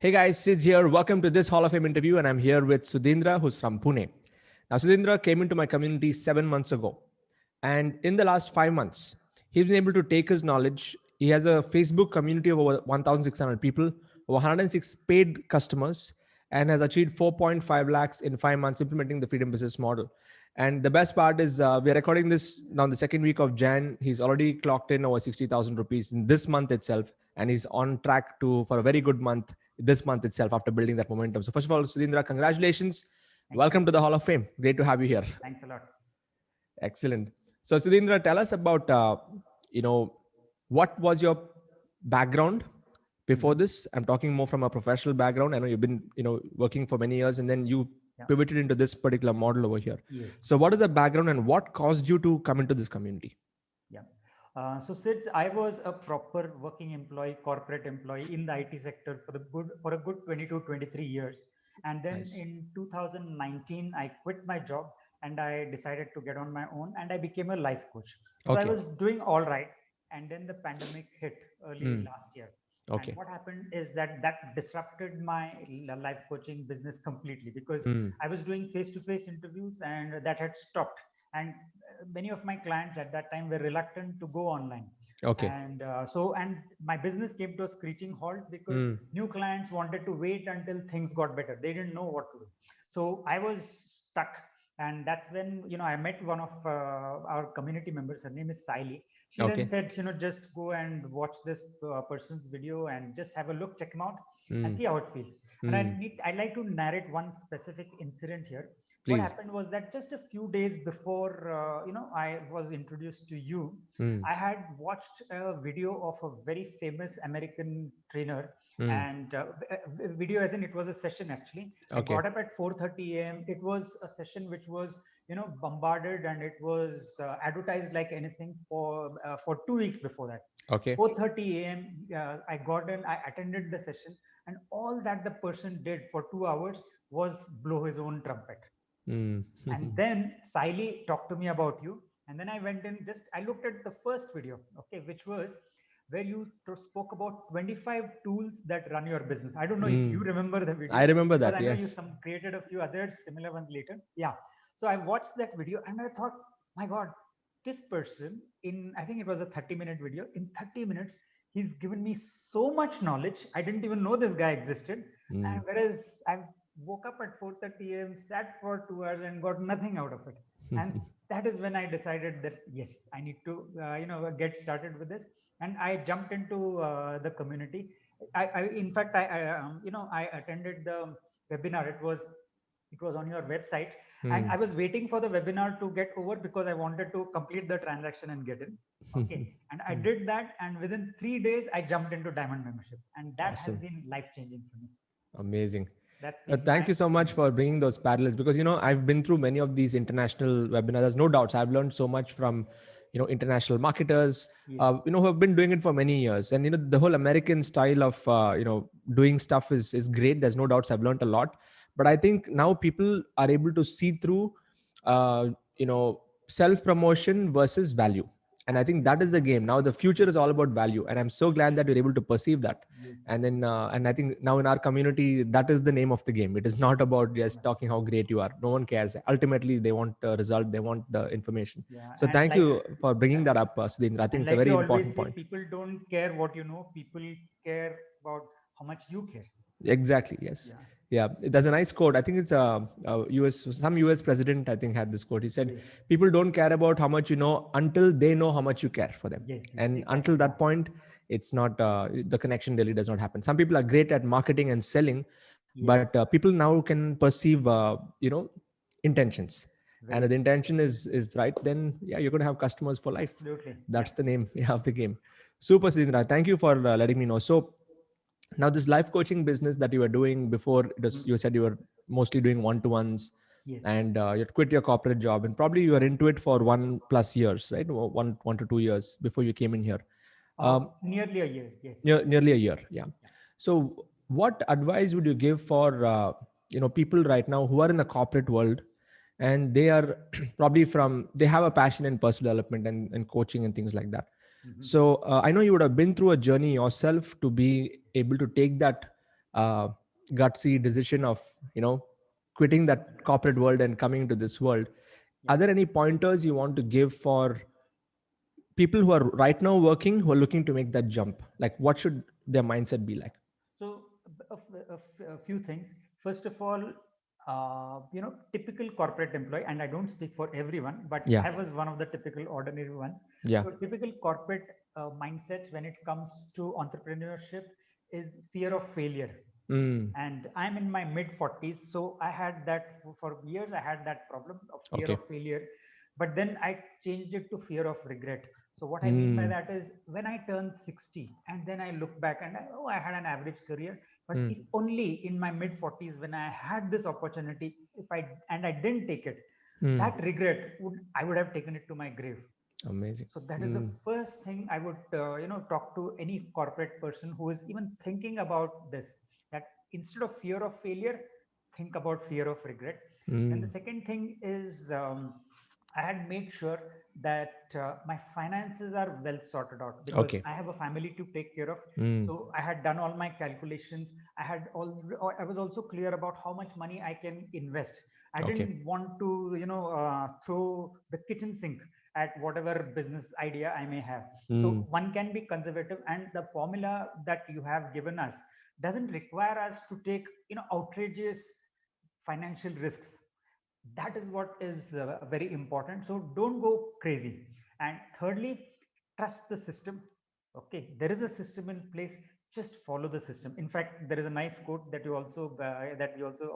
Hey guys, Sid's here. Welcome to this Hall of Fame interview, and I'm here with Sudhindra, who's from Pune. Now, Sudhindra came into my community 7 months ago, and in the last 5 months, he's been able to take his knowledge. He has a Facebook community of over 1,600 people, over 106 paid customers, and has achieved 4.5 lakhs in 5 months implementing the Freedom Business Model. And the best part is we're recording this now in the second week of Jan. He's already clocked in over 60,000 rupees in this month itself, and he's on track to for a very good month this month itself after building that momentum. So first of all, Sudhindra, congratulations. Thank you. Welcome to the Hall of Fame. Great to have you here. Thanks a lot. Excellent. So Sudhindra, tell us about, what was your background before Mhm. this? I'm talking more from a professional background. I know you've been, working for many years and then you Yeah. pivoted into this particular model over here. Yes. So what is the background and what caused you to come into this community? Yeah. So since I was a proper working employee, corporate employee in the IT sector for a good 20 to 23 years, and then Nice. in 2019 I quit my job and I decided to get on my own and I became a life coach. So I Okay. was doing all right, and then the pandemic hit early Mm. last year. And Okay. what happened is that disrupted my life coaching business completely because Mm. I was doing face-to-face interviews and that had stopped. And many of my clients at that time were reluctant to go online, Okay. and my business came to a screeching halt because Mm. new clients wanted to wait until things got better. They didn't know what to do, so I was stuck. And that's when I met one of our community members. Her name is Siley. She then Okay. said, just go and watch this person's video and just have a look, check him out and Mm. see how it feels. And Mm. I like to narrate one specific incident here. What Please. happened was that just a few days before I was introduced to you, Mm. I had watched a video of a very famous American trainer. Mm. And video, as in it was a session. Actually, I Okay. got up at 4:30 a.m. It was a session which was bombarded, and it was advertised like anything for 2 weeks before that. Okay. 4:30 a.m. I got in, I attended the session, and all that the person did for 2 hours was blow his own trumpet. Mm. And then Siley talked to me about you. And then I went in, just I looked at the first video, okay, which was where you spoke about 25 tools that run your business. I don't know if you Mm. remember the I video, remember because that. I know you Yes. some created a few others, similar ones later. Yeah. So I watched that video and I thought, my God, this person in, I think it was a 30-minute video. In 30 minutes, he's given me so much knowledge. I didn't even know this guy existed. Mm. And whereas I woke up at 4:30 a.m., sat for 2 hours and got nothing out of it. And that is when I decided that yes, I need to get started with this. And I jumped into the community. In fact, I attended the webinar. It was on your website, and Mm. I was waiting for the webinar to get over because I wanted to complete the transaction and get in. Okay, and I did that, and within 3 days, I jumped into Diamond membership, and that has Awesome. been life changing for me. Amazing. That's been Thank my you so much journey. for bringing those parallels because I've been through many of these international webinars. There's no doubts. I've learned so much from international marketers Yes. who have been doing it for many years. And the whole American style of doing stuff is great. There's no doubts. I've learned a lot. But I think now people are able to see through uh, you know self promotion versus value. And I think that is Absolutely. the game. Now the future is all about value, and I'm so glad that you're able to perceive that. Yes. And then and I think now in our community that is the name of the game. It is not about just talking how great you are. No one cares. Ultimately they want the result, they want the information. Yeah. So And thank like, you for bringing that up, Sudhindra. I think and it's a like very you always important say, point. people don't care what you know, people care about how much you care. Exactly, yes. Yeah. Yeah, there's a nice quote. I think it's a US president, I think, had this quote. He said, Yes. people don't care about how much you know until they know how much you care for them. Yes. Yes. And Exactly. until Yeah. that point, it's not the connection really does not happen. Some people are great at marketing and selling, Yes. but people now can perceive intentions. And Very if the true. intention is right, then yeah, you're going to have customers for life. Absolutely. Yeah. That's the name of the game. Super, Sudhindra. Thank you for letting me know. So now this life coaching business that you were doing before, Mm. you said you were mostly doing one-to-ones, Yes. and you had quit your corporate job, and probably you were into it for 1+ years, right? One to 2 years before you came in here. um, Nearly a year. Yes. Nearly a year, yeah. Yeah. So what advice would you give for people right now who are in the corporate world, and they are probably they have a passion in personal development and coaching and things like that. Mhm. So I know you would have been through a journey yourself to be able to take that uh, gutsy decision of you know quitting that corporate world and coming into this world. Yeah. Are there any pointers you want to give for people who are right now working, who are looking to make that jump? Like, what should their mindset be like? So a few things. First of all, typical corporate employee, and I don't speak for everyone, but Yeah. I was one of the typical ordinary ones. Yeah. So typical corporate mindsets when it comes to entrepreneurship is fear of failure. Mm. And I'm in my mid 40s, so I had that for years. I had that problem of fear Okay. of failure, but then I changed it to fear of regret. So what I mean by Mm. that is, when I turned 60 and then I look back and I had an average career, but Mm. if only in my mid 40s when I had this opportunity, if I didn't take it, Mm. that regret would I would have taken it to my grave. Amazing. So that is the Mm. first thing I would talk to any corporate person who is even thinking about this, that instead of fear of failure, think about fear of regret. Then the Mm. second thing is, I had made sure that my finances are well sorted out, because Okay. I have a family to take care of. Mm. So I had done all my calculations. I was also clear about how much money I can invest. I Okay. didn't want to throw the kitchen sink at whatever business idea I may have. So Mm. one can be conservative, and the formula that you have given us doesn't require us to take outrageous financial risks. That is what is very important. So don't go crazy. And thirdly, trust the system. Okay, there is a system in place. Just follow the system. In fact, there is a nice quote that you also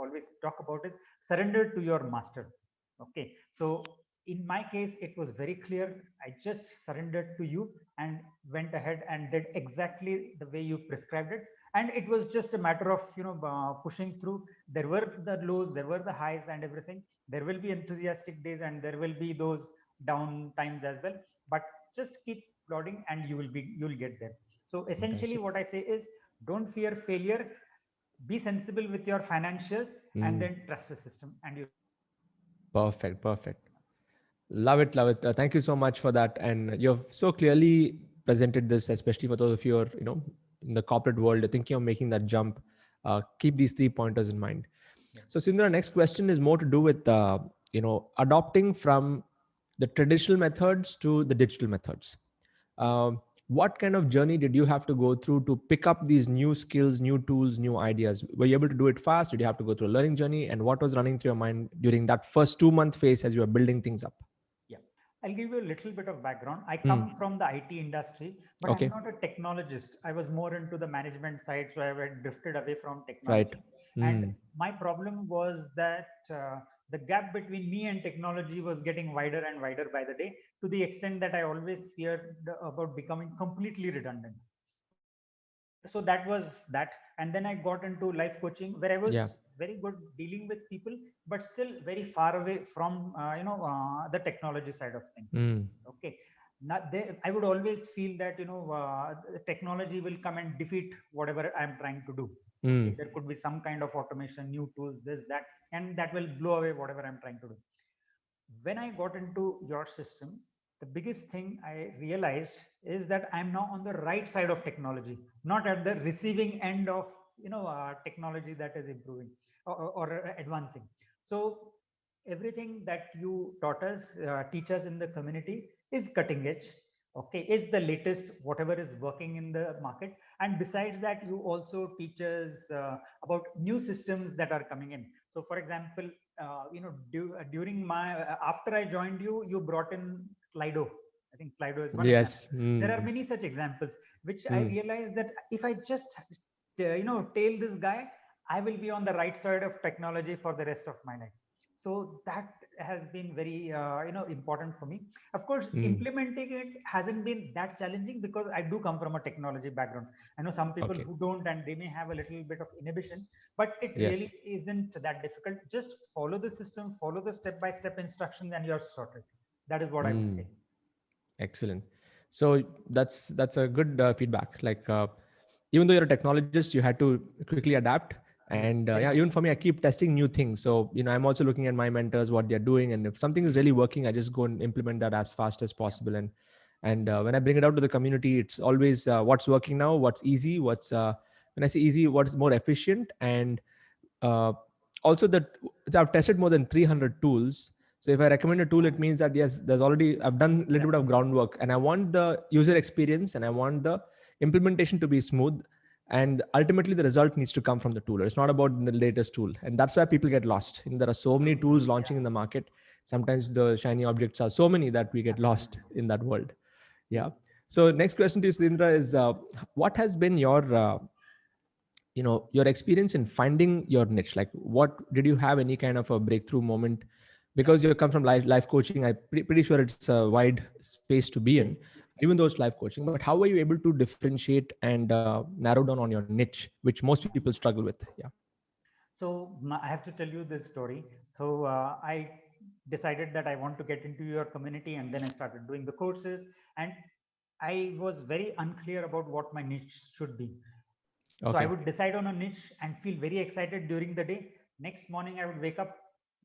always talk about, is surrender to your master. Okay, so in my case it was very clear. I just surrendered to you and went ahead and did exactly the way you prescribed it. And it was just a matter of pushing through. There were the lows, there were the highs and everything. There will be enthusiastic days and there will be those down times as well, but just keep plodding and you'll get there. So essentially Fantastic. what I say is, don't fear failure, be sensible with your financials, and Mm. then trust the system and you'll get there. Perfect. Perfect. Love it, love it. Thank you so much for that. And you've so clearly presented this, especially for those of you who are, in the corporate world, thinking of making that jump. Keep these 3 pointers in mind. Yeah. So, Sindra, next question is more to do with, adopting from the traditional methods to the digital methods. Yeah. What kind of journey did you have to go through to pick up these new skills, new tools, new ideas? Were you able to do it fast? Did you have to go through a learning journey? And what was running through your mind during that first 2 month phase as you were building things up? Yeah, I'll give you a little bit of background. I Mm. come from the IT industry, but I'm Okay. not a technologist. I was more into the management side, so I had drifted away from Right. technology. And Mm. my problem was that the gap between me and technology was getting wider and wider by the day, to the extent that I always feared about becoming completely redundant. So that was that. And then I got into life coaching, where I was Yeah. very good dealing with people, but still very far away from the technology side of things. Mm. Okay, not they, I would always feel that the technology will come and defeat whatever I'm trying to do. Okay, Mm. there could be some kind of automation, new tools, this that, and that will blow away whatever I'm trying to do. When I got into your system, the biggest thing I realized is that I'm now on the right side of technology, not at the receiving end of technology that is improving or advancing. So everything that you taught us, teach us in the community is cutting edge. Okay, is the latest whatever is working in the market. And besides that, you also teach us about new systems that are coming in. So, for example, during my after I joined you, you brought in Slido. I think Slido is one example. Yes. There Mm. are many such examples, which I Mm. realized that if I just tail this guy, I will be on the right side of technology for the rest of my life. So that has been very important for me. Of course, Mm. implementing it hasn't been that challenging, because I do come from a technology background. I know some people Okay. who don't, and they may have a little bit of inhibition, but it really Yes. isn't that difficult. Just follow the system, follow the step by step instructions, and you're sorted. That is what I would Mm. say. Excellent. So that's a good feedback. Like, even though you're a technologist, you had to quickly adapt. Yes, And very yeah, much even so. for me, I keep testing new things. So I'm also looking at my mentors, what they're doing, and if something is really working, I just go and implement that as fast as Yeah. possible. And when I bring it out to the community, it's always what's working now, what's easy, what's when I say easy, what's more efficient, and uh, also that I've tested more than 300 tools. So if I recommend a tool, it means that yes, there's already I've done a little bit of groundwork, and I want the user experience and I want the implementation to be smooth, and ultimately the result needs to come from the tool. It's not about the latest tool, and that's where people get lost. And there are so many tools launching in the market. Sometimes the shiny objects are so many that we get lost in that world. Yeah. So next question to you, Sudhindra, is what has been your experience in finding your niche? Like, what did you have any kind of a breakthrough moment? Because you come from life coaching, I'm pretty sure it's a wide space to be in, even though it's life coaching. But how were you able to differentiate and narrow down on your niche, which most people struggle with? Yeah. So I have to tell you this story. So I decided that I want to get into your community, and then I started doing the courses. And I was very unclear about what my niche should be. So I Okay. would decide on a niche and feel very excited during the day. Next morning, I would wake up,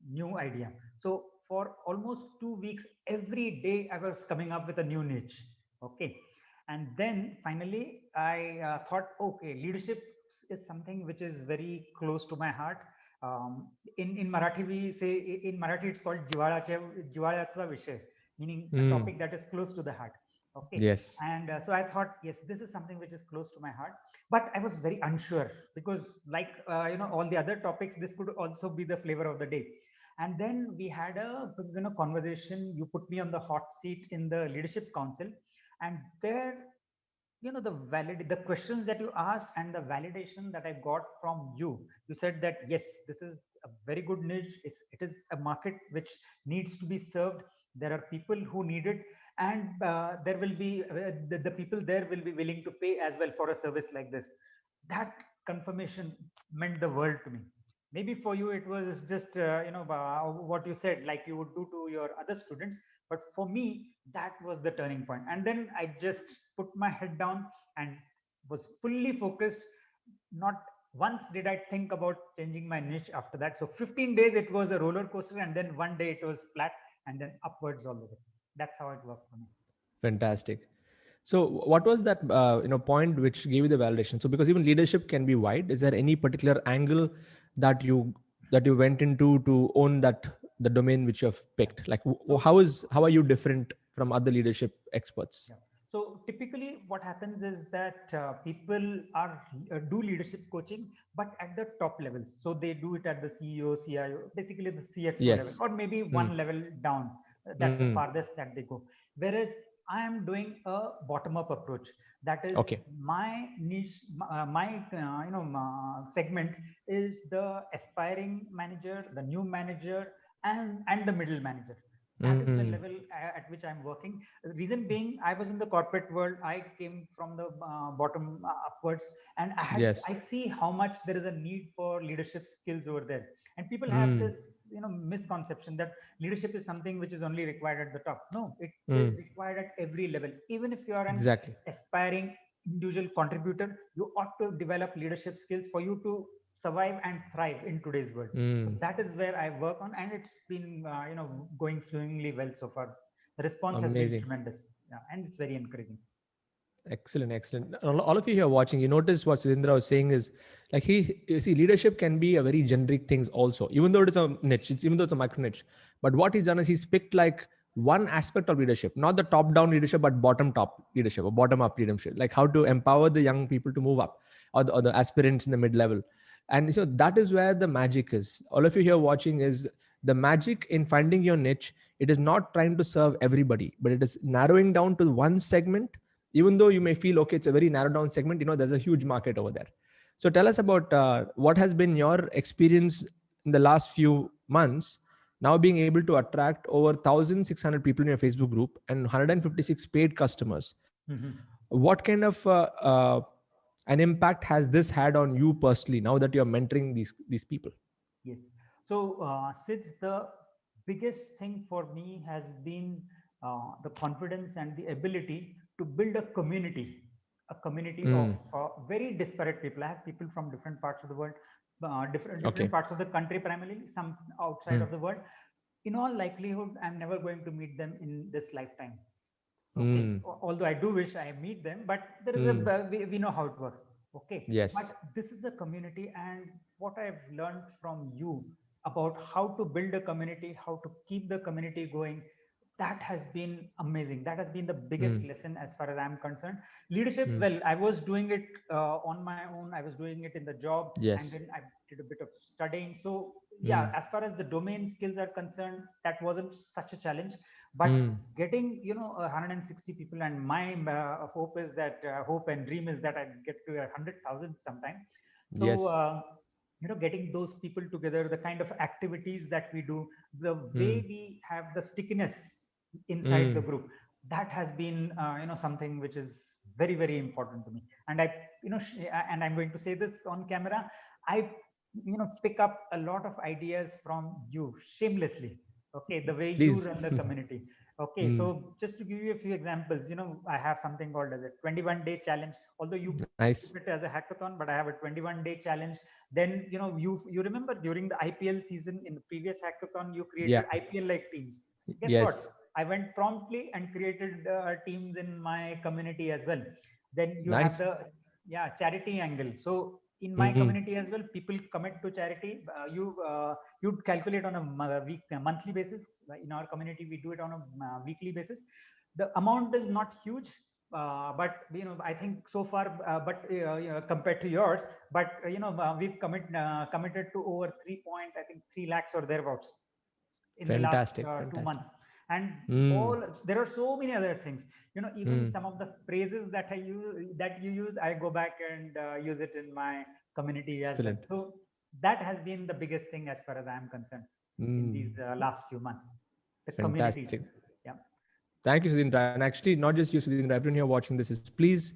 new idea. So for almost 2 weeks, every day I was coming up with a new niche. Okay. And then finally, I thought, okay, leadership is something which is very close to my heart. In Marathi, we say, in Marathi, it's called Jiwalacha Vishay, meaning a Mm. topic that is close to the heart. Okay. Yes. And so I thought, yes, this is something which is close to my heart. But I was very unsure because, like, all the other topics, this could also be the flavor of the day. And then we had a conversation. You put me on the hot seat in the leadership council, and there, the questions that you asked and the validation that I got from you. You said that yes, this is a very good niche. It is a market which needs to be served. There are people who need it, and there will be the people there will be willing to pay as well for a service like this. That confirmation meant the world to me. Maybe for you it was just what you said, like you would do to your other students, but for me that was the turning point. And then I just put my head down and was fully focused. Not once did I think about changing my niche after that. So 15 days it was a roller coaster, and then one day it was flat, and then upwards all the way. That's how it worked for me. Fantastic. So, what was that point which gave you the validation? So, because even leadership can be wide, is there any particular angle that you went into to own that the domain which you have picked? Like, So how are you different from other leadership experts? yeah. So typically, what happens is that people are do leadership coaching, but at the top levels. So they do it at the CEO, CIO, basically the CXO level, Yes. or maybe Mm. one level down. That's the Mm. farthest that they go. Whereas I am doing a bottom-up approach. That is Okay. my niche, my segment is the aspiring manager, the new manager, and the middle manager. That is the Mm. level at which I'm working. Reason being, I was in the corporate world. I came from the bottom upwards, and I Yes. see how much there is a need for leadership skills over there. And people have Mm. this misconception that leadership is something which is only required at the top. No, it is Mm. required at every level. Even if you are an Exactly. aspiring individual contributor, you ought to develop leadership skills for you to survive and thrive in today's world. So Mm. that is where I work on, and it's been going swimmingly well so far. The response has been Amazing. tremendous, yeah, and it's very encouraging. Excellent, excellent. All of you here watching, you notice what Sudhindra was saying is like you see, leadership can be a very generic things also, even though it is a niche, even though it's a micro niche. But what he's done is he's picked like one aspect of leadership, not the top down leadership, but bottom top leadership or bottom up leadership, like how to empower the young people to move up, or the aspirants in the mid level. And so that is where the magic is. All of you here watching is the magic in finding your niche. It is not trying to serve everybody, but it is narrowing down to one segment. Even though you may feel okay, it's a very narrow down segment, there's a huge market over there. So tell us about what has been your experience in the last few months, now being able to attract over 1600 people in your Facebook group and 156 paid customers. Mhm. What kind of an impact has this had on you personally now that you're mentoring these people? Yes. So, since the biggest thing for me has been the confidence and the ability to build a community of Mm. very disparate people. I have people from different parts of the world, different Okay. parts of the country, primarily some outside Mm. of the world. In all likelihood, I'm never going to meet them in this lifetime. Okay. Mm. Although I do wish I meet them, but there is Mm. we know how it works. Okay, but Yes. this is a community, and what I've learned from you about how to build a community, how to keep the community going, that has been amazing. That has been the biggest Mm. lesson as far as I'm concerned. Leadership, Mm. well, I was doing it on my own. I was doing it in the job, and Yes. then I did a bit of studying. So yeah, Mm. as far as the domain skills are concerned, that wasn't such a challenge. But Mm. getting 160 people, and my hope is that hope and dream is that I get to 100,000 sometime. So Yes. getting those people together, the kind of activities that we do, the way Mm. we have the stickiness inside the Mm. group, that has been something which is very, very important to me. And I and I'm going to say this on camera, I pick up a lot of ideas from you shamelessly. Okay, the way you Please. run the community. Okay, Mm. so just to give you a few examples, I have something called as a 21-day challenge. Although you Nice. keep it as a hackathon, but I have a 21-day challenge. Then you remember during the IPL season in the previous hackathon, you created Yeah. IPL like teams. Guess what? Yes. I went promptly and created teams in my community as well. Then you have Nice. the charity angle. So in my Mm-hmm. community as well, people commit to charity. You'd calculate on a monthly basis. In our community, we do it on a weekly basis. The amount is not huge, but I think so far, compared to yours, but we've committed to over 3 lakhs or thereabouts in the last Fantastic. 2 months. Fantastic. And Mm. all there are so many other things, even Mm. some of the phrases that you use, I go back and use it in my community as well. Excellent. So that has been the biggest thing as far as I'm concerned in these Mm. last few months, the community. Fantastic. Yeah. Thank you, Sudhindra. And actually, not just you, Sudhindra, everyone here watching this is please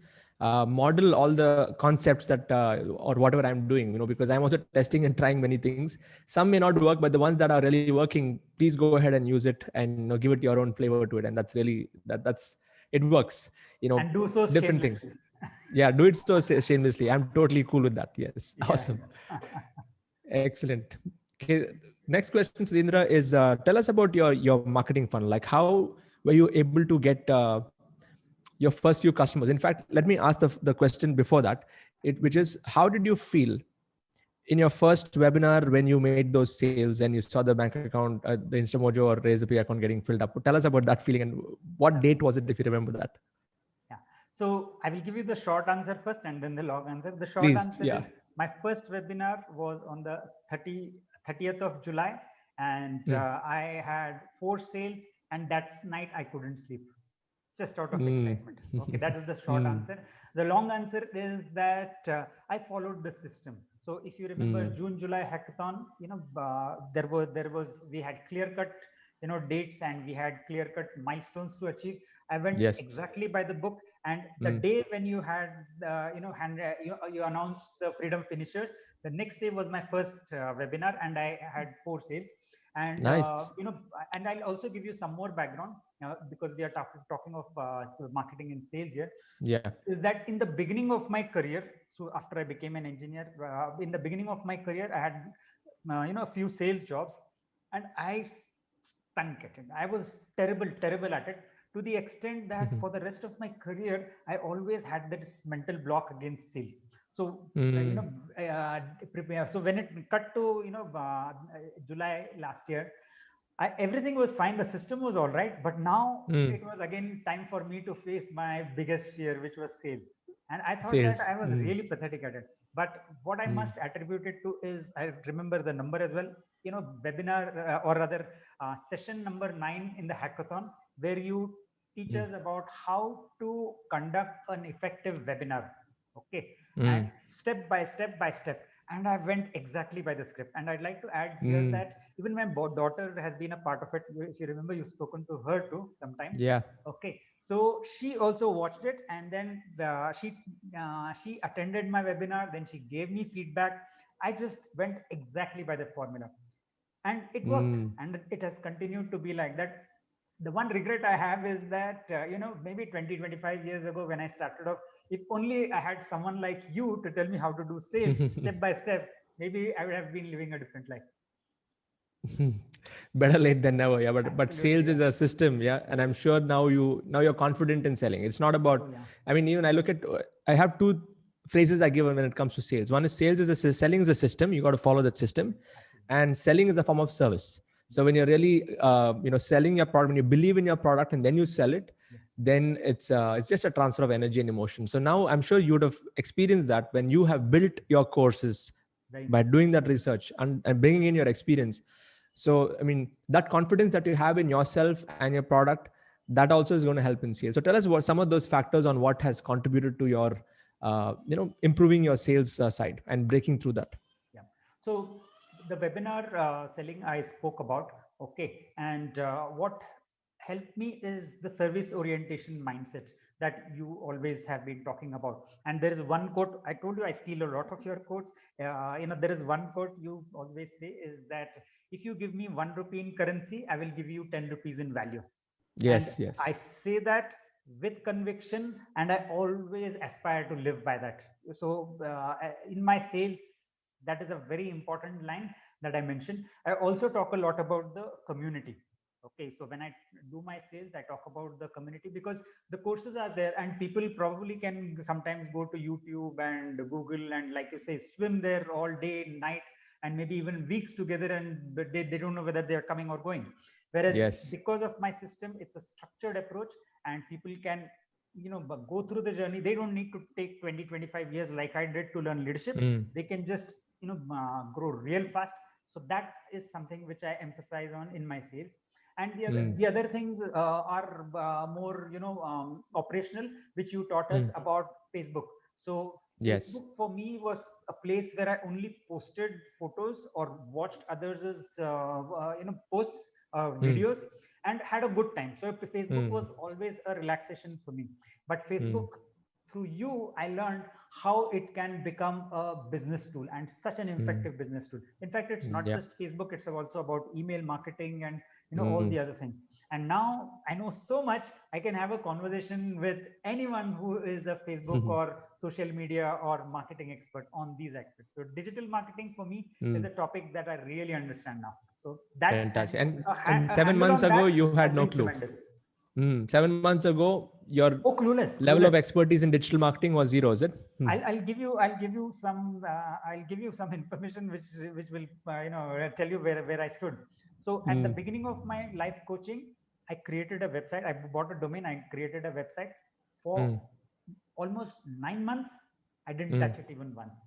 model all the concepts that or whatever I'm doing, because I'm also testing and trying many things. Some may not work, but the ones that are really working, please go ahead and use it and give it your own flavor to it. And that's really that's it works. And do so Different things. shamelessly. Yeah, do it so shamelessly. I'm totally cool with that. Yes, Yeah, awesome, yeah. excellent. Okay, next question, Sudhindra, is tell us about your marketing funnel. Like, how were you able to get your first few customers? In fact, let me ask the question before that, which is, how did you feel in your first webinar when you made those sales and you saw the bank account, the Instamojo or Razorpay account getting filled up? Tell us about that feeling and what date was it, if you remember that? Yeah. So I will give you the short answer first and then the long answer. The short Please, answer yeah. is my first webinar was on the 30th of July, and Mm. I had 4 sales, and that night I couldn't sleep just out of Mm. excitement. Okay, that is the short Mm. answer. The long answer is that I followed the system. So if you remember Mm. June July hackathon, we had clear cut dates, and we had clear cut milestones to achieve. I went Yes. exactly by the book, and the Mm. day when you had you announced the freedom finishers, the next day was my first webinar, and I had 4 sales. And Nice. and I'll also give you some more background, because we are talking of marketing and sales here. Yeah. Is that in the beginning of my career, so after I became an engineer, in the beginning of my career, I had a few sales jobs, and I stunk at it. I was terrible at it, to the extent that for the rest of my career I always had this mental block against sales. So Mm. prepare. So when it cut to July last year, everything was fine. The system was all right, but now Mm. it was again time for me to face my biggest fear, which was sales. And I thought that Sales. I was Mm. really pathetic at it. But what I Mm. must attribute it to is, I remember the number as well. Webinar, or rather, session number 9 in the hackathon, where you teach Mm. us about how to conduct an effective webinar. Okay, and Mm. step by step by step. And I went exactly by the script. And I'd like to add here Mm. that even my daughter has been a part of it. If you remember, you've spoken to her too sometime. Yeah. Okay, so she also watched it, and then she attended my webinar. Then she gave me feedback. I just went exactly by the formula, and it worked, Mm. and it has continued to be like that. The one regret I have is that maybe 20-25 years ago, when I started off, if only I had someone like you to tell me how to do sales step by step, maybe I would have been living a different life. Better late than never. Yeah, but Absolutely, sales yeah. is a system. Yeah, and I'm sure now you're confident in selling. It's not about. Oh yeah. I mean, even I look at. I have two phrases I give when it comes to sales. One is sales is selling is a system. You got to follow that system, Absolutely. and selling is a form of service. Yes. So when you're really, selling your product, when you believe in your product and then you sell it, Yes. then it's just a transfer of energy and emotion. So now I'm sure you would have experienced that when you have built your courses Very by much. doing that research and bringing in your experience. So I mean, that confidence that you have in yourself and your product, that also is going to help in sales. So tell us what some of those factors on what has contributed to your improving your sales side and breaking through that. Yeah. So the webinar selling I spoke about, okay, and what helped me is the service orientation mindset that you always have been talking about. And there is one quote I told you I steal a lot of your quotes. There is one quote you always say is that if you give me 1 rupee in currency, I will give you 10 rupees in value. And Yes, yes. I say that with conviction, and I always aspire to live by that. So in my sales, that is a very important line that I mentioned. I also talk a lot about the community. Okay, so when I do my sales, I talk about the community because the courses are there and people probably can sometimes go to YouTube and Google and, like you say, swim there all day night and maybe even weeks together, and but they don't know whether they're coming or going. Whereas Yes. because of my system, it's a structured approach and people can go through the journey. They don't need to take 20-25 years like I did to learn leadership. Mm, They can just grow real fast. So that is something which I emphasize on in my sales. And mm, the other things are more operational, which you taught us mm. about Facebook. So Yes. Facebook for me was a place where I only posted photos or watched others' posts, Mm, videos, and had a good time. So Facebook mm, was always a relaxation for me. But mm. Facebook, through you, I learned how it can become a business tool, and such an Mm. effective business tool. In fact, it's not Yeah. just Facebook; it's also about email marketing and all Mm. the other things. And now I know so much. I can have a conversation with anyone who is a Facebook or social media or marketing expert on these aspects. So digital marketing for me is Mm. a topic that I really understand now. So that, and Fantastic. And a and seven handle months on ago that you had has no been clue. tremendous. 7 months ago your Oh, clueless, level clueless. of expertise in digital marketing was zero, is it? I'll give you some information which will tell you where I stood. So at the Mm. beginning of my life coaching, I created a website. I bought a domain. I created a website for Mm. almost 9 months. I didn't Mm. touch it even once.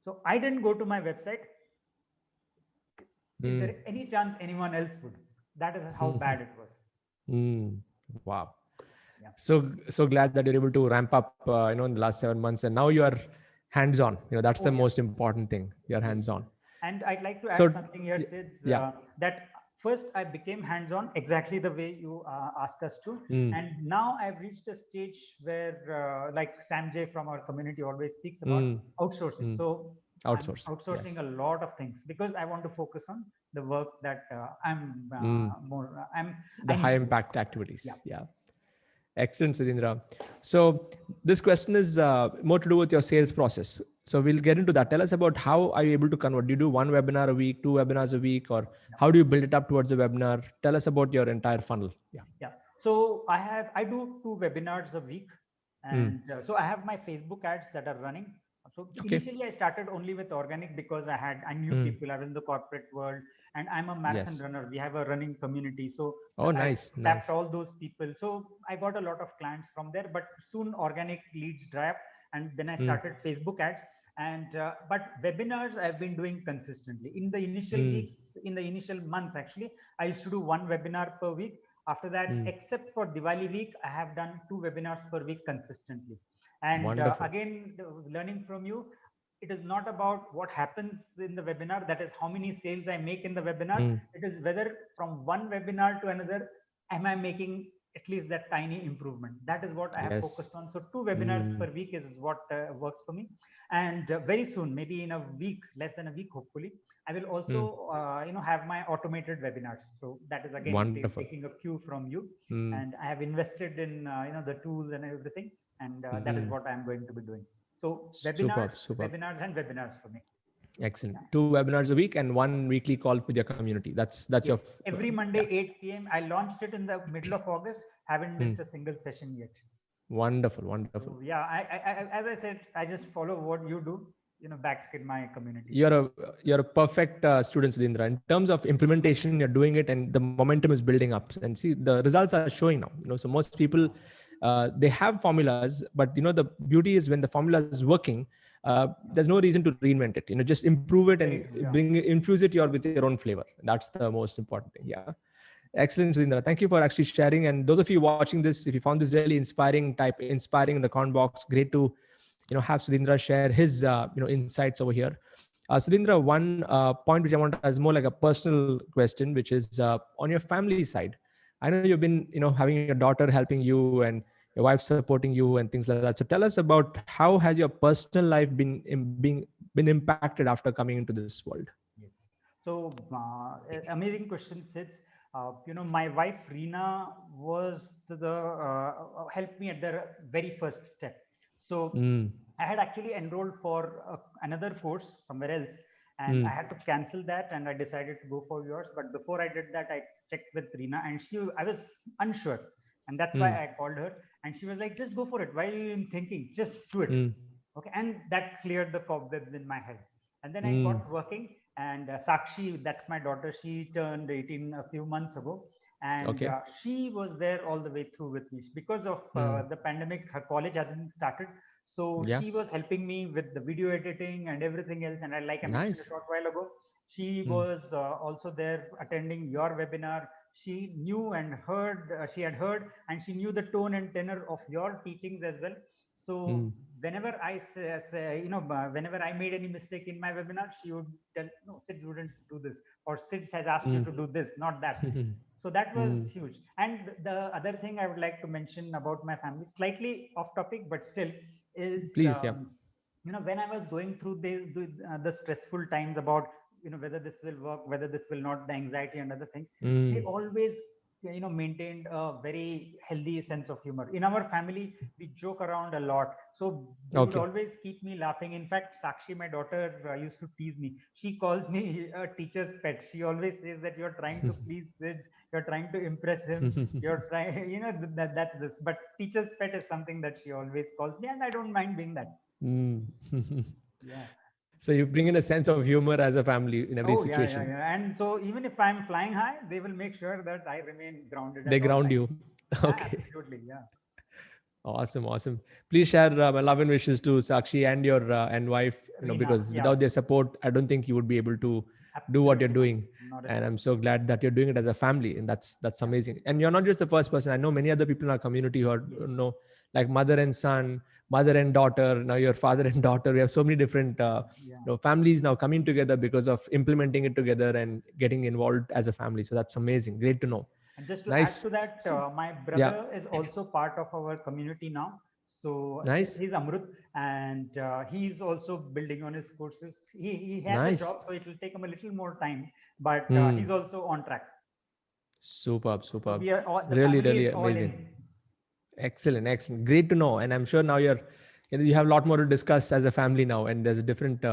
So I didn't go to my website. Is Mm. there any chance anyone else would? That is how bad it was. Mm. Wow. Yeah. So glad that you're able to ramp up in the last 7 months, and now you are hands on. That's Oh the yeah. most important thing. You're Yes. hands on. And I'd like to add So something here, Sid, yeah. that first I became hands-on exactly the way you asked us to. Mm. And now I've reached a stage where, like Sanjay from our community always speaks about, Mm. outsourcing. Mm. So I'm Outsourcing. outsourcing Yes. a lot of things because I want to focus on the work that Mm. I The high need to. impact Yeah. activities. Yeah. Excellent, Sudhindra. So this question is more to do with your sales process. So we'll get into that. Tell us about how are you able to convert? Do you do one webinar a week, two webinars a week, or how do you build it up towards a webinar? Tell us about your entire funnel. Yeah. Yeah. So I do 2 webinars a week, Mm. and so I have my Facebook ads that are running. So Okay. initially I started only with organic because I knew Mm. people. I was in the corporate world, and I'm a marathon Yes. runner. We have a running community, so Oh, I nice, tapped nice. all those people. So I got a lot of clients from there. But soon organic leads dry up, and then I Mm. started Facebook ads. And but webinars I've been doing consistently. In the initial Mm. weeks, in the initial months, actually, I used to do one webinar per week. After that, Mm. except for Diwali week, I have done 2 webinars per week consistently. And Wonderful. again, learning from you, it is not about what happens in the webinar, that is how many sales I make in the webinar. Mm. It is whether from one webinar to another, am I making at least that tiny improvement. That is what I have Yes. focused on. So 2 webinars Mm. per week is what works for me. And very soon, maybe in a week, less than a week, hopefully, I will Mm. also, have my automated webinars. So that is again Wonderful. taking a cue from you, Mm. and I have invested in the tools and everything, and that is Mm. what I'm going to be doing. So Superb. Superb. webinars, and webinars for me. Excellent. Yeah. 2 webinars a week and one weekly call with your community. That's your Yes, every yeah. Monday 8 p.m. I launched it in the middle of August. Haven't Mm. missed a single session yet. Wonderful, wonderful. So yeah, as I said, I just follow what you do, back in my community. You're a perfect student, Sudhindra. In terms of implementation, you're doing it, and the momentum is building up. And see, the results are showing now. So most people they have formulas, but the beauty is when the formula is working. There's no reason to reinvent it. Just improve it and Very true. Yeah. infuse it with your own flavor. That's the most important thing. Yeah. Excellent, Sudhindra. Thank you for actually sharing. And those of you watching this, if you found this really inspiring, type inspiring in the comment box. Great to have Sudhindra share his insights over here. Sudhindra, one point which I want as more like a personal question, which is on your family side. I know you've been having your daughter helping you and your wife supporting you and things like that. So tell us about how has your personal life been impacted after coming into this world. Yes. So, amazing question, Sid. My wife Reena was helped me at the very first step. So, Mm, I had actually enrolled for another course somewhere else, and I mm, had to cancel that, and I decided to go for yours. But before I did that, I checked with Reena, and I was unsure, and that's why mm, I called her, and she was like, "Just go for it. Why are you even thinking? Just do it." mm, Okay, and that cleared the cobwebs in my head. And then I mm. got working, and Sakshi, that's my daughter, she turned 18 a few months ago, and Okay. she was there all the way through with me because of Mm. the pandemic. Her college hadn't started, so Yeah. she was helping me with the video editing and everything else. And like I mentioned a Nice. short while ago, she Mm, was also there attending your webinar. She knew and heard, she had heard, and she knew the tone and tenor of your teachings as well. So mm, whenever whenever I made any mistake in my webinar, she would tell, "No, Sid wouldn't do this," or "Sid has asked you mm. to do this, not that." So that was Mm. huge. And the other thing I would like to mention about my family, slightly off topic, but still, is Please, yeah. when I was going through the stressful times about whether this will work, whether this will not, the anxiety and other things, they Mm. always maintained a very healthy sense of humor. In our family, we joke around a lot, so they would Okay. always keep me laughing. In fact, Sakshi, my daughter, used to tease me. She calls me a teacher's pet. She always says that you're trying to please kids, you're trying to impress him, you're trying, that's this. But teacher's pet is something that she always calls me, and I don't mind being that. Mm. Yeah. So you bring in a sense of humor as a family in every Oh, yeah, yeah, situation. yeah. And so even if I'm flying high, they will make sure that I remain grounded They at all ground times. you. Yeah, Okay. absolutely. Yeah, Awesome, awesome. Please share my love and wishes to Sakshi and your and wife. Reena. Because Yeah, without their support, I don't think you would be able to do what you're absolutely not. doing. Not at And all. I'm so glad that you're doing it as a family, and that's Yeah. amazing. And you're not just the first person. I know many other people in our community who are Yes. like mother and son, mother and daughter. Now your father and daughter. We have so many different Yeah. families now coming together because of implementing it together and getting involved as a family. So that's amazing. Great to know. And just to add Nice. to that, my Yeah. brother is also part of our community now. So Nice. he's Amrut, and he's also building on his courses. He has a Nice. job, so it will take him a little more time, but Hmm. he's also on track. Superb, So superb. we are all, the Really, family really is all amazing. in. Excellent, excellent. Great to know. And I'm sure now you have a lot more to discuss as a family now, and there's a different,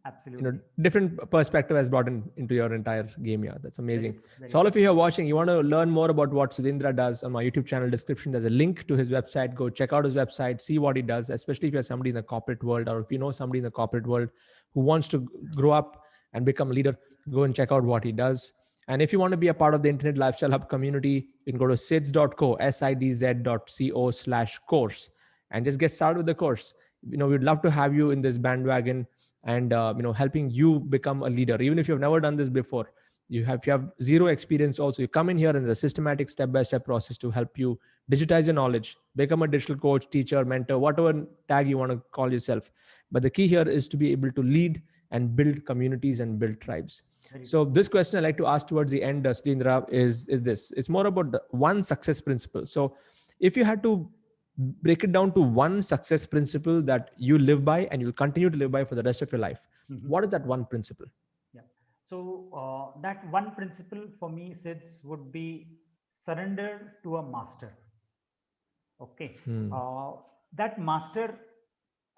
Absolutely. different perspective has brought into your entire game. Yeah, that's Very amazing. true. Very So all true. of you who are watching, you want to learn more about what Sudhindra does on my YouTube channel description. There's a link to his website. Go check out his website, see what he does. Especially if you're somebody in the corporate world, or if you know somebody in the corporate world who wants to grow up and become a leader, go and check out what he does. And if you want to be a part of the Internet Lifestyle Hub community, you can go to sids.co, sidz.co/course, and just get started with the course. We'd love to have you in this bandwagon and helping you become a leader, even if you've never done this before. If you have zero experience also, you come in here and there's a systematic step-by-step process to help you digitize your knowledge, become a digital coach, teacher, mentor, whatever tag you want to call yourself. But the key here is to be able to lead and build communities and build tribes. Very true. So this question I like to ask towards the end, Sudhindra, is this. It's more about the one success principle. So if you had to break it down to one success principle that you live by and you'll continue to live by for the rest of your life, Mhm. what is that one principle? Yeah. So that one principle for me, Sids, would be surrender to a master. Okay. Hmm. Uh, that master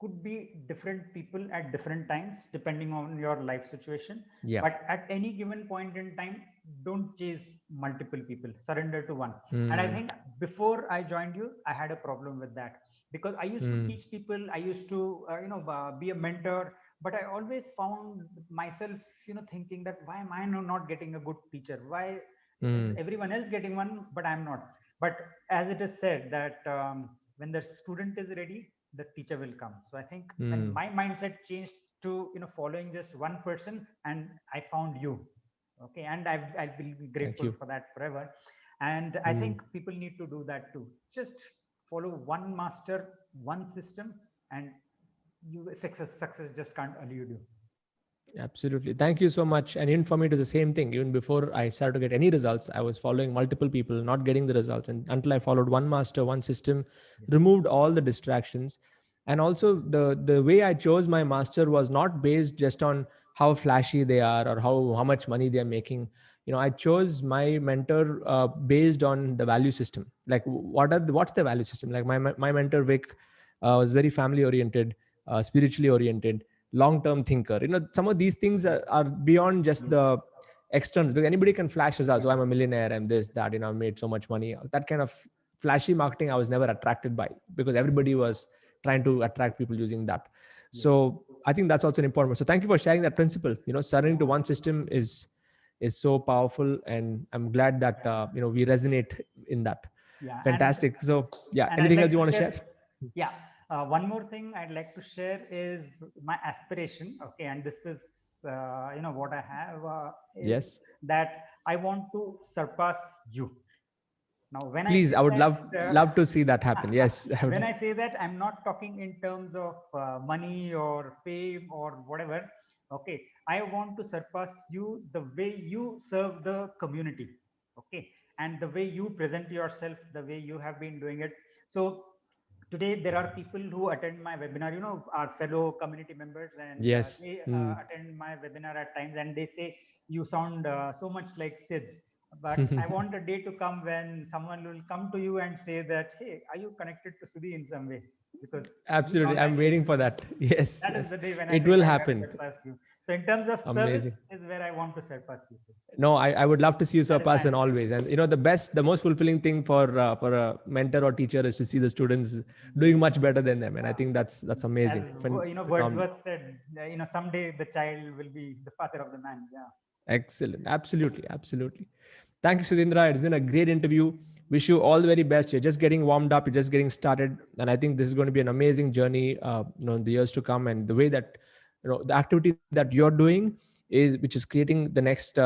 could be different people at different times depending on your life situation. Yeah. But at any given point in time, don't chase multiple people, surrender to one. And I Mm, think before I joined you, I had a problem with that, because I used to mm, teach people, I used to be a mentor, but I always found myself thinking that why am I not getting a good teacher? Why is mm, everyone else getting one but I'm not? But as it is said that when the student is ready, the teacher will come. So I think when mm. my mindset changed to following just one person, and I found you. Okay, and I will be Thank grateful you. for that forever. And I Mm. think people need to do that too. Just follow one master, one system, and you success just can't elude you. Absolutely. Thank you so much. And even for me, it was the same thing. Even before I started to get any results, I was following multiple people, not getting the results. And until I followed one master, one system, Yes. removed all the distractions. And also the way I chose my master was not based just on how flashy they are or how much money they're making. I chose my mentor based on the value system. Like what's the value system? Like my mentor Vic was very family oriented, spiritually oriented, long term thinker. Some of these things are beyond just Yes. the externals, because anybody can flash results. Yeah. Oh, I'm a millionaire, I'm this, that, I made so much money. That kind of flashy marketing I was never attracted by, because everybody was trying to attract people using that. Yes. So I think that's also an important. So thank you for sharing that principle. Surrendering to one system is so powerful, and I'm glad that Yeah. we resonate in that. Yeah. Fantastic. So yeah, And I'd anything else like you to want to share. share? Yeah. One more thing I'd like to share is my aspiration. Okay, and this is what I have is Yes, that I want to surpass you. Now, when I please, say I would love that, love to see that happen. Yes, I when would. I say that, I'm not talking in terms of money or fame or whatever. Okay, I want to surpass you the way you serve the community. Okay, and the way you present yourself, the way you have been doing it. So today there are people who attend my webinar, our fellow community members, and Yes. they Mm. attend my webinar at times, and they say you sound so much like Sids. But I want a day to come when someone will come to you and say that, hey, are you connected to Sudhi in some way? Because you Absolutely. sound I'm like waiting him. for that. Yes, That is yes. the day when I It think will I have happen. surpassed you. So in terms of service Amazing. is where I want to surpass you, Sid. No, I would love to see you That is my surpass in aspiration. always. And the most fulfilling thing for a mentor or teacher is to see the students doing much better than them. And I Uh, think that's as amazing. Phenomenal. Wordsworth said, someday the child will be the father of the man. Yeah. Excellent. Absolutely. Absolutely. Thank you, Sudhindra. It's been a great interview. Wish you all the very best. You're just getting warmed up. You're just getting started, and I think this is going to be an amazing journey. In the years to come, and the way that the activity that you're doing which is creating the next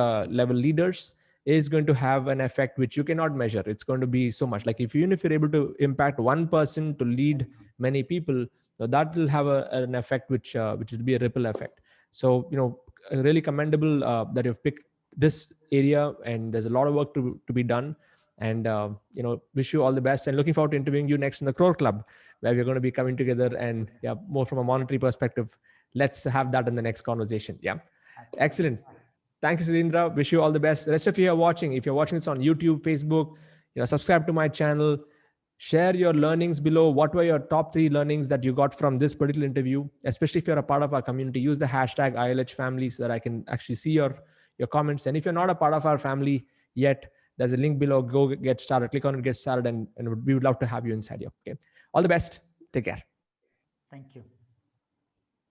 level leaders, is going to have an effect which you cannot measure. It's going to be so much. Like even if you're able to impact one person to lead many people, so that will have an effect which will be a ripple effect. So really commendable that you've picked this area, and there's a lot of work to be done. And wish you all the best, and looking forward to interviewing you next in the Crore Club, where we're going to be coming together, and yeah, more from a monetary perspective. Let's have that in the next conversation. Yeah. Absolutely. Excellent. Thank you, Sudhindra. Wish you all the best. The rest of you are watching. If you're watching this on YouTube, Facebook, subscribe to my channel. Share your learnings below. What were your top 3 learnings that you got from this particular interview? Especially if you're a part of our community, use the hashtag ILH family so that I can actually see your comments. And if you're not a part of our family yet, there's a link below. Go get started. Click on it, get started, and we would love to have you inside here. Okay. All the best. Take care. Thank you.